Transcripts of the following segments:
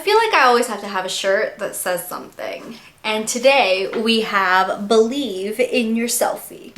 feel like I always have to have a shirt that says something. And today we have Believe in Your Selfie.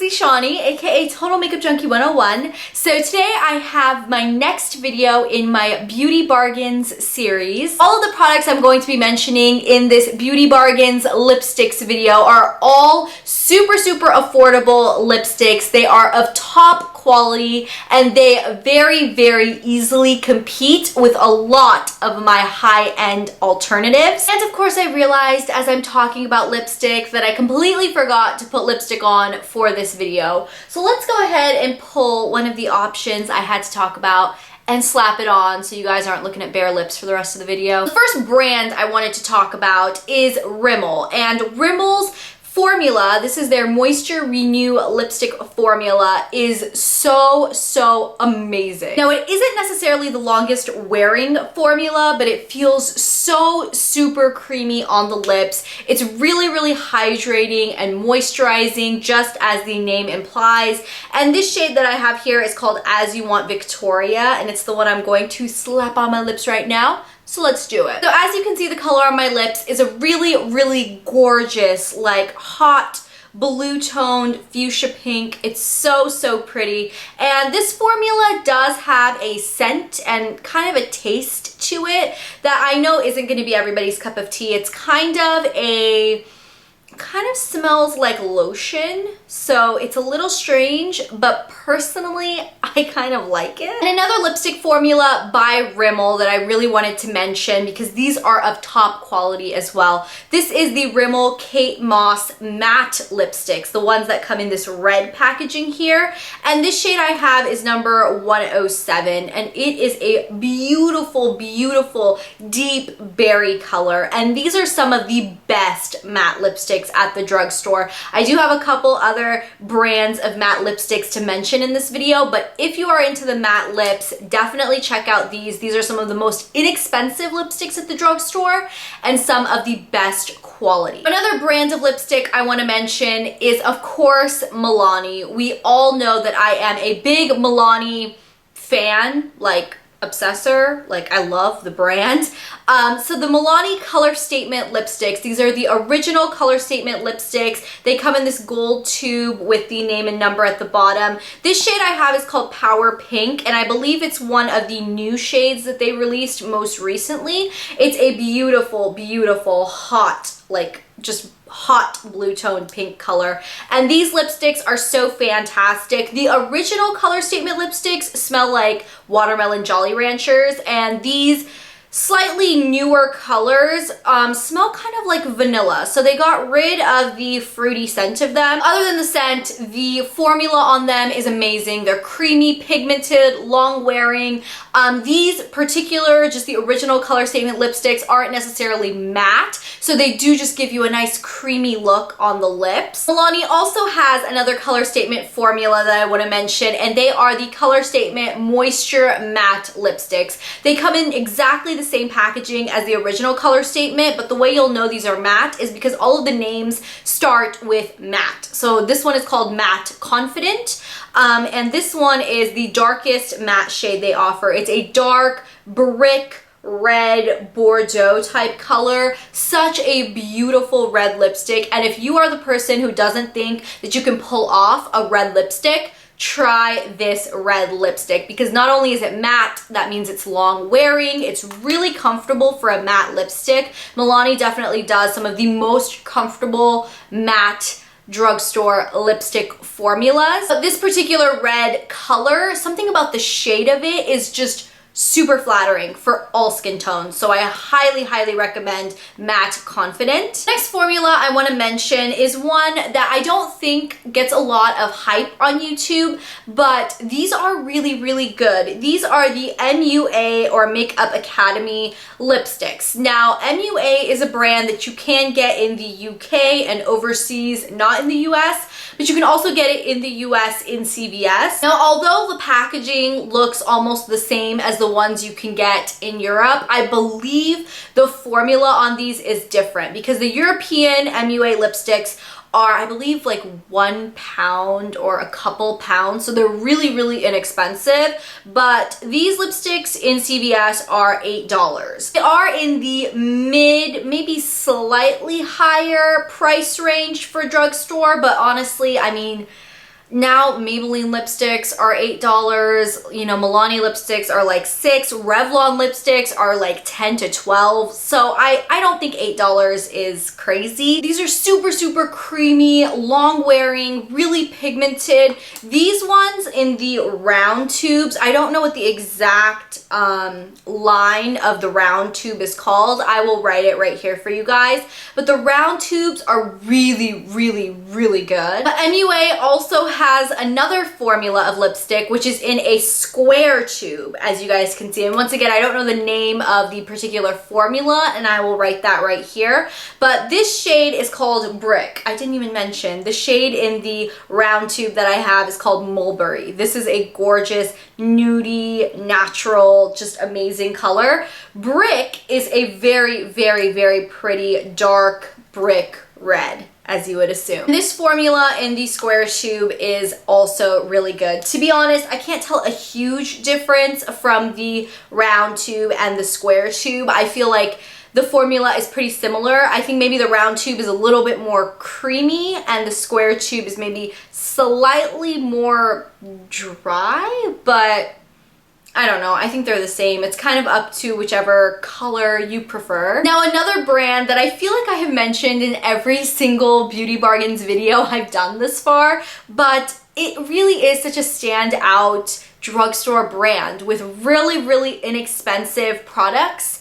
It's Shawnee, aka Total Makeup Junkie 101. So today I have my next video in my Beauty Bargains series. All of the products I'm going to be mentioning in this Beauty Bargains lipsticks video are all super affordable lipsticks. They are of top quality and they very easily compete with a lot of my high-end alternatives. And of course I realized as I'm talking about lipstick that I completely forgot to put lipstick on for this video. So let's go ahead and pull one of the options I had to talk about and slap it on so you guys aren't looking at bare lips for the rest of the video. The first brand I wanted to talk about is Rimmel, and Rimmel's formula, this is their Moisture Renew lipstick formula, is so amazing. Now it isn't necessarily the longest wearing formula, but it feels so super creamy on the lips. It's really hydrating and moisturizing, just as the name implies. And this shade that I have here is called As You Want Victoria, and it's the one I'm going to slap on my lips right now. So let's do it. So as you can see, the color on my lips is a really gorgeous, like hot blue toned fuchsia pink. It's so pretty. And this formula does have a scent and kind of a taste to it that I know isn't going to be everybody's cup of tea. It's kind of smells like lotion, so it's a little strange, but personally I kind of like it. And another lipstick formula by Rimmel that I really wanted to mention because these are of top quality as well. This is the Rimmel Kate Moss matte lipsticks, the ones that come in this red packaging here. And this shade I have is number 107, and it is a beautiful deep berry color. And these are some of the best matte lipsticks at the drugstore. I do have a couple other brands of matte lipsticks to mention in this video, but if you are into the matte lips, definitely check out these. These are some of the most inexpensive lipsticks at the drugstore and some of the best quality. Another brand of lipstick I want to mention is, of course, Milani. We all know that I am a big Milani fan, like obsessor, like I love the brand. So the Milani Color Statement lipsticks, these are the original Color Statement lipsticks. They come in this gold tube with the name and number at the bottom. This shade I have is called Power Pink, and I believe it's one of the new shades that they released most recently. It's a beautiful hot, like just hot blue toned pink color, and these lipsticks are so fantastic. The original Color Statement lipsticks smell like watermelon Jolly Ranchers, and these slightly newer colors smell kind of like vanilla, so they got rid of the fruity scent of them. Other than the scent, the formula on them is amazing. They're creamy, pigmented, long wearing. These particular, just the original Color Statement lipsticks aren't necessarily matte, so they do just give you a nice creamy look on the lips. Milani also has another Color Statement formula that I want to mention, and they are the Color Statement Moisture Matte lipsticks. They come in exactly the same packaging as the original Color Statement, but the way you'll know these are matte is because all of the names start with matte. So this one is called Matte Confident, and this one is the darkest matte shade they offer. It's a dark brick red Bordeaux type color. Such a beautiful red lipstick, and if you are the person who doesn't think that you can pull off a red lipstick, try this red lipstick, because not only is it matte, that means it's long wearing, it's really comfortable for a matte lipstick. Milani definitely does some of the most comfortable matte drugstore lipstick formulas. But this particular red color, something about the shade of it is just super flattering for all skin tones, so I highly recommend Matte Confident. Next formula I want to mention is one that I don't think gets a lot of hype on YouTube, but these are really good. These are the MUA, or Makeup Academy lipsticks. Now MUA is a brand that you can get in the UK and overseas, not in the US, but you can also get it in the US in CVS. Now, although the packaging looks almost the same as the ones you can get in Europe, I believe the formula on these is different, because the European MUA lipsticks are, I believe, like £1 or a couple pounds. So they're really, really inexpensive. But these lipsticks in CVS are $8. They are in the mid, maybe slightly higher price range for drugstore. But honestly, I mean, now Maybelline lipsticks are $8, you know, Milani lipsticks are like $6, Revlon lipsticks are like $10 to $12. So I don't think $8 is crazy. These are super, super creamy, long wearing, really pigmented. These ones in the round tubes, I don't know what the exact line of the round tube is called. I will write it right here for you guys. But the round tubes are really, really, really good. But MUA also has another formula of lipstick, which is in a square tube, as you guys can see. And once again, I don't know the name of the particular formula, and I will write that right here. But this shade is called Brick. I didn't even mention the shade in the round tube that I have is called Mulberry. This is a gorgeous, nudie, natural, just amazing color. Brick is a very, very, very pretty dark brick red, as you would assume. This formula in the square tube is also really good. To be honest, I can't tell a huge difference from the round tube and the square tube. I feel like the formula is pretty similar. I think maybe the round tube is a little bit more creamy and the square tube is maybe slightly more dry, but I don't know. I think they're the same. It's kind of up to whichever color you prefer. Now, another brand that I feel like I have mentioned in every single Beauty Bargains video I've done this far, but it really is such a standout drugstore brand with really, really inexpensive products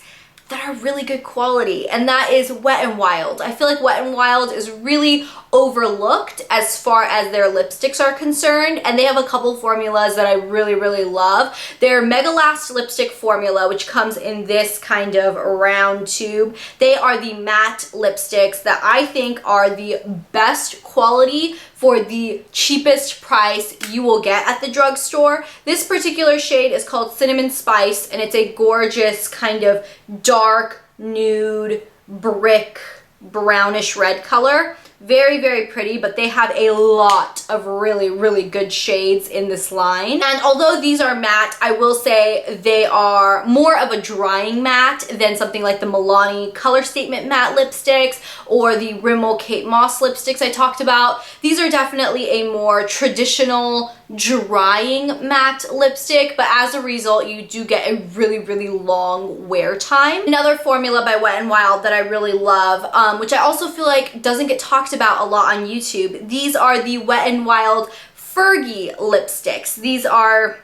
that are really good quality, and that is Wet n Wild. I feel like Wet n Wild is really overlooked as far as their lipsticks are concerned, and they have a couple formulas that I really, really love. Their Megalast lipstick formula, which comes in this kind of round tube, they are the matte lipsticks that I think are the best quality for the cheapest price you will get at the drugstore. This particular shade is called Cinnamon Spice, and it's a gorgeous kind of dark, nude, brick, brownish red color. Very, very pretty, but they have a lot of really, really good shades in this line. And although these are matte, I will say they are more of a drying matte than something like the Milani Color Statement matte lipsticks or the Rimmel Kate Moss lipsticks I talked about. These are definitely a more traditional drying matte lipstick, but as a result, you do get a really, really long wear time. Another formula by Wet n Wild that I really love, which I also feel like doesn't get talked about a lot on YouTube. These are the Wet n Wild Fergie lipsticks. These are,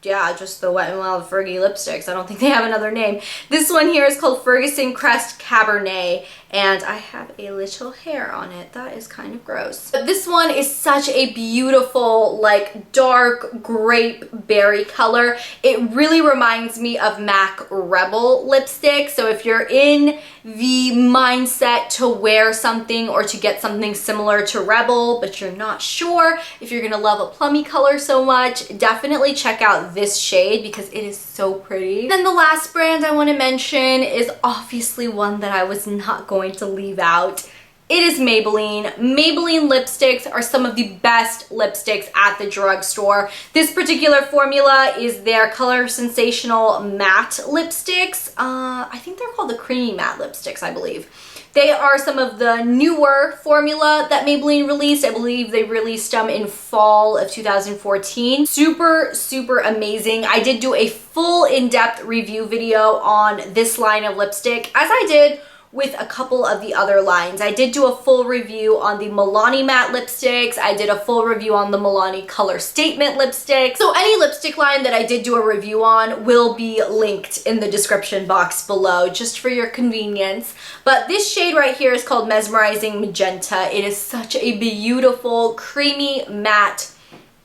yeah, just the Wet n Wild Fergie lipsticks. I don't think they have another name. This one here is called Ferguson Crest Cabernet, and I have a little hair on it. That is kind of gross. But this one is such a beautiful, like, dark grape berry color. It really reminds me of MAC Rebel lipstick. So if you're in the mindset to wear something or to get something similar to Rebel, but you're not sure if you're gonna love a plummy color so much, definitely check out this shade because it is so pretty. Then the last brand I want to mention is obviously one that I was not going to leave out. It is Maybelline. Maybelline lipsticks are some of the best lipsticks at the drugstore. This particular formula is their Color Sensational matte lipsticks. I think they're called the creamy matte lipsticks, I believe. They are some of the newer formula that Maybelline released. I believe they released them in fall of 2014. Super, super amazing. I did do a full in-depth review video on this line of lipstick, as I did with a couple of the other lines. I did do a full review on the Milani matte lipsticks. I did a full review on the Milani Color Statement lipstick. So any lipstick line that I did do a review on will be linked in the description box below, just for your convenience. But this shade right here is called Mesmerizing Magenta. It is such a beautiful, creamy, matte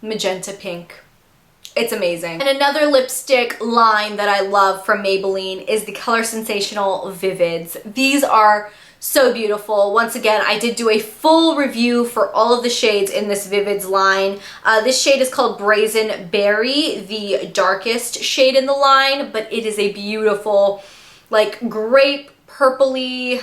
magenta pink. It's amazing. And another lipstick line that I love from Maybelline is the Color Sensational Vivids. These are so beautiful. Once again, I did do a full review for all of the shades in this Vivids line. This shade is called Brazen Berry, the darkest shade in the line, but it is a beautiful, like, grape, purpley,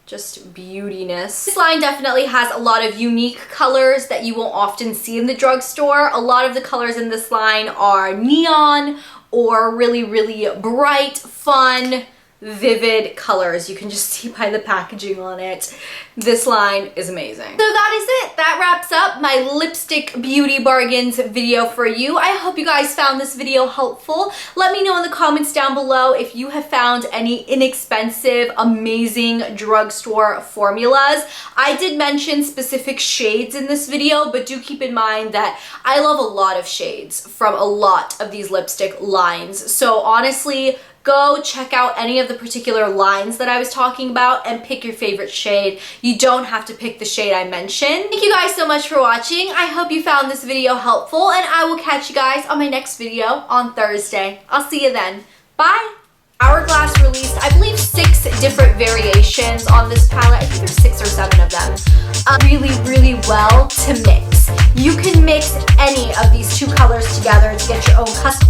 just beautiness. This line definitely has a lot of unique colors that you won't often see in the drugstore. A lot of the colors in this line are neon or really, really bright, fun, vivid colors. You can just see by the packaging on it. This line is amazing. So that is it. That wraps up my lipstick beauty bargains video for you. I hope you guys found this video helpful. Let me know in the comments down below if you have found any inexpensive, amazing drugstore formulas. I did mention specific shades in this video, but do keep in mind that I love a lot of shades from a lot of these lipstick lines. So honestly, go check out any of the particular lines that I was talking about and pick your favorite shade. You don't have to pick the shade I mentioned. Thank you guys so much for watching. I hope you found this video helpful, and I will catch you guys on my next video on Thursday. I'll see you then. Bye! Hourglass released, I believe, 6 different variations on this palette. I think there's 6 or 7 of them. Really, really well to mix. You can mix any of these 2 colors together to get your own custom